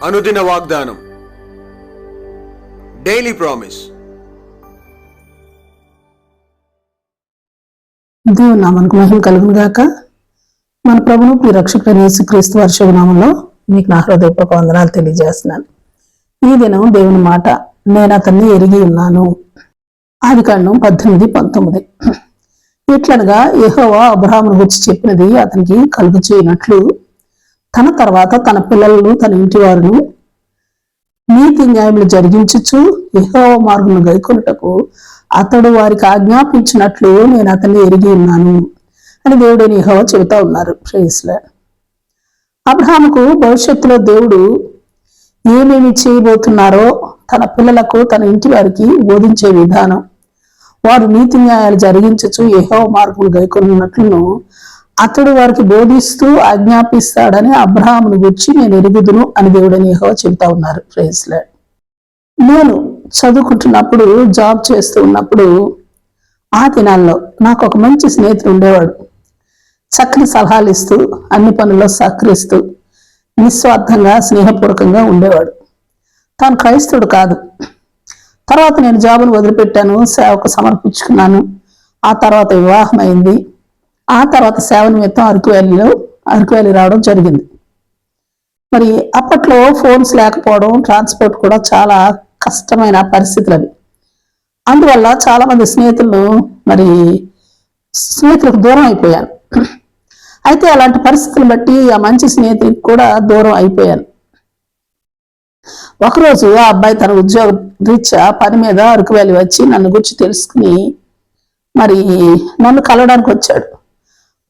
అనుదిన వాగ్దానం, daily promise. దేవుని నామానికి మహిమ కలుగును గాక. మన ప్రభువు మీ రక్షకుడైన యేసుక్రీస్తు వారి శుభనామంలో మీకు నా హృదయపూర్వక వందనాలు తెలియజేస్తున్నాను. ఈ దినం దేవుని మాట, నేను అతన్ని ఎరిగి ఉన్నాను. ఆదికాండం 18:19. ఇట్లనగా యెహోవా అబ్రహామును గురించి చెప్పినది అతనికి కలుగు చేయనట్లు తన తర్వాత తన పిల్లలను తన ఇంటి వారును నీతి న్యాయములు జరిగించుచు యెహోవా మార్గమును గైకొనుటకు అతడు వారికి ఆజ్ఞాపించినట్లు నేను అతన్ని ఎరిగి ఉన్నాను అని దేవుడైన యెహోవా చెబుతా ఉన్నారు. Praise Lord. అబ్రహాముకు భవిష్యత్తులో దేవుడు ఏమేమి చేయబోతున్నారో తన పిల్లలకు తన ఇంటి వారికి బోధించే విధానం, వారు నీతి న్యాయాలు జరిగించచ్చు యెహోవా మార్గములు గైకొనున్నట్లును అతడు వారికి బోధిస్తూ ఆజ్ఞాపిస్తాడని అబ్రహామును గురించి నేను ఎరుగుదును అని దేవుడని యెహోవా చెబుతా ఉన్నారు. Praise Lord. నేను చదువుకుంటున్నప్పుడు, జాబ్ చేస్తూ ఉన్నప్పుడు ఆ దినాల్లో నాకు ఒక మంచి స్నేహితుడు ఉండేవాడు. చక్కని సలహాలు ఇస్తూ అన్ని పనుల్లో సహకరిస్తూ నిస్వార్థంగా స్నేహపూర్వకంగా ఉండేవాడు. తాను క్రైస్తవుడు కాదు. తర్వాత నేను జాబును వదిలిపెట్టాను, సేవకు సమర్పించుకున్నాను. ఆ తర్వాత వివాహం అయింది. ఆ తర్వాత సేవ నిమిత్తం అరకు వ్యాలీ రావడం జరిగింది. మరి అప్పట్లో ఫోన్స్ లేకపోవడం, ట్రాన్స్పోర్ట్ కూడా చాలా కష్టమైన పరిస్థితులు అవి. అందువల్ల చాలా మంది స్నేహితులకు దూరం అయిపోయాను. అయితే అలాంటి పరిస్థితులను బట్టి ఆ మంచి స్నేహితుడికి కూడా దూరం అయిపోయాను. ఒకరోజు ఆ అబ్బాయి తన ఉద్యోగ రీత్యా పని మీద అరకు వ్యాలీ వచ్చి నన్ను గురించి తెలుసుకుని నన్ను కలవడానికి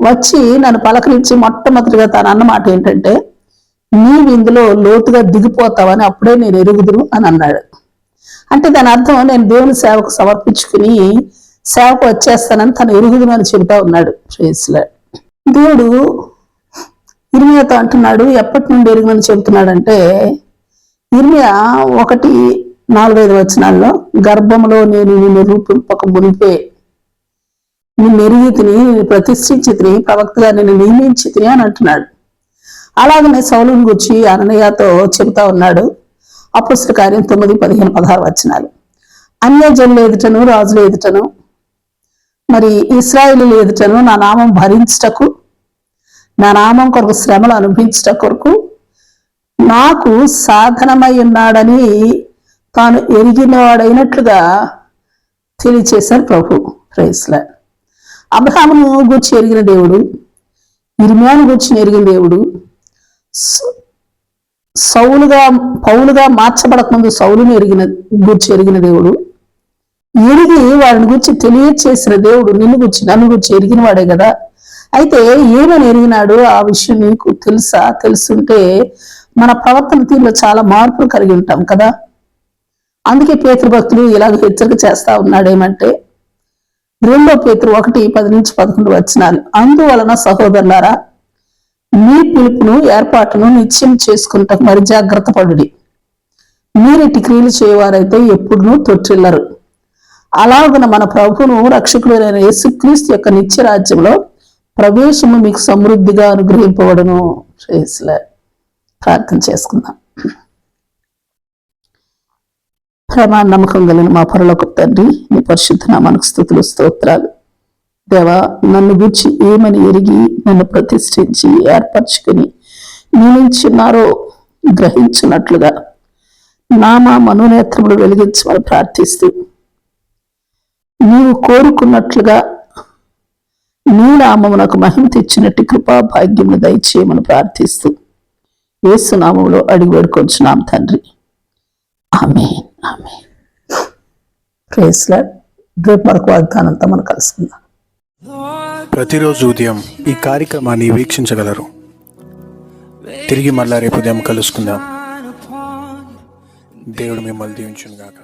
వచ్చి నన్ను పలకరించి మొట్టమొదటిగా తను అన్నమాట ఏంటంటే, నీవు ఇందులో లోతుగా దిగిపోతావని అప్పుడే నేను ఎరుగుదును అని అన్నాడు. అంటే దాని అర్థం నేను దేవుని సేవకు సమర్పించుకుని సేవకు వచ్చేస్తానని తను ఎరుగుదును అని చెబుతా ఉన్నాడు. దేవుడు ఇర్మియాతో అంటున్నాడు, ఎప్పటి నుండి ఎరుగునని చెబుతున్నాడంటే, ఇర్మియా 1:4-5 వచనాల్లో, గర్భంలో నేను నిన్ను రూపింపక మునిపే నిన్ను ఎరిగి తిని, నిన్ను ప్రతిష్ఠించి తిని, ప్రవక్తగా నిన్ను నియమించి తిని అని అంటున్నాడు. అలాగనే సౌలుని గురించి అననీయతో చెబుతా ఉన్నాడు. అపొస్తలుల కార్యం 9:15-16 వచనాలు. అన్యజనుల ఎదుటను, రాజుల ఎదుటను, ఇశ్రాయేలీయుల ఎదుటను నా నామం భరించుటకు, నా నామం కొరకు శ్రమలు అనుభవించుట కొరకు నాకు సాధనమై ఉన్నాడని తాను ఎరిగిన వాడైనట్లుగా తెలియచేశారు ప్రభు. Praise lord. అబ్రహామును గూర్చి ఎరిగిన దేవుడు, ఇర్మియాను గూర్చి ఎరిగిన దేవుడు, పౌలుగా మార్చబడక ముందు సౌలుని గూర్చి ఎరిగిన దేవుడు, ఎరిగి వారిని గురించి తెలియచేసిన దేవుడు నన్ను గురించి ఎరిగిన వాడే కదా. అయితే ఏమని ఎరిగినాడు ఆ విషయం నీకు తెలుసా? తెలుసుంటే మన ప్రవర్తన తీరులో చాలా మార్పులు కలిగి ఉంటాం కదా. అందుకే పేతురు భక్తులు ఇలాగ హెచ్చరిక చేస్తా ఉన్నాడు. ఏమంటే 2 పేతురు 1:10-11 వచనాలు. అందువలన సహోదరులారా, మీ పిలుపును ఏర్పాటును నిశ్చయం చేసుకుంటకు మరి జాగ్రత్త పడుడి. మీరిటి క్రియలు చేయవారైతే ఎప్పుడునూ తొట్టిల్లరు. అలాగున మన ప్రభువును రక్షకుడైన యేసుక్రీస్తు యొక్క నిత్య రాజ్యంలో ప్రవేశము మీకు సమృద్ధిగా అనుగ్రహింపబడును. ప్రార్థన చేసుకుందాం. ప్రేమ నమ్మకం కలిగిన మా పరలోకపు తండ్రి, నీ పరిశుద్ధ నామానికి స్తుతులు స్తోత్రాలు. దేవా, నన్ను గురించి ఏమని ఎరిగి నన్ను ప్రతిష్ఠించి ఏర్పరచుకుని నియమించున్నారో గ్రహించినట్లుగా మా మనోనేత్రములు వెలిగించమని ప్రార్థిస్తూ, నీవు కోరుకున్నట్లుగా నీ నామమునకు మహిమ తెచ్చినట్టు కృపా భాగ్యమును దయచేయమని ప్రార్థిస్తూ యేసు నామములో అడిగి వేడుకొంచున్నాం తండ్రి. Amen, amen. Praise lord. రేపు మరొక వాగ్దానంతో మనం కలుసుకుందాం. ప్రతిరోజు ఉదయం ఈ కార్యక్రమాన్ని వీక్షించగలరు. తిరిగి మళ్ళా రేపు ఉదయం కలుసుకుందాం. దేవుడు మిమ్మల్ని దీవించును గాక.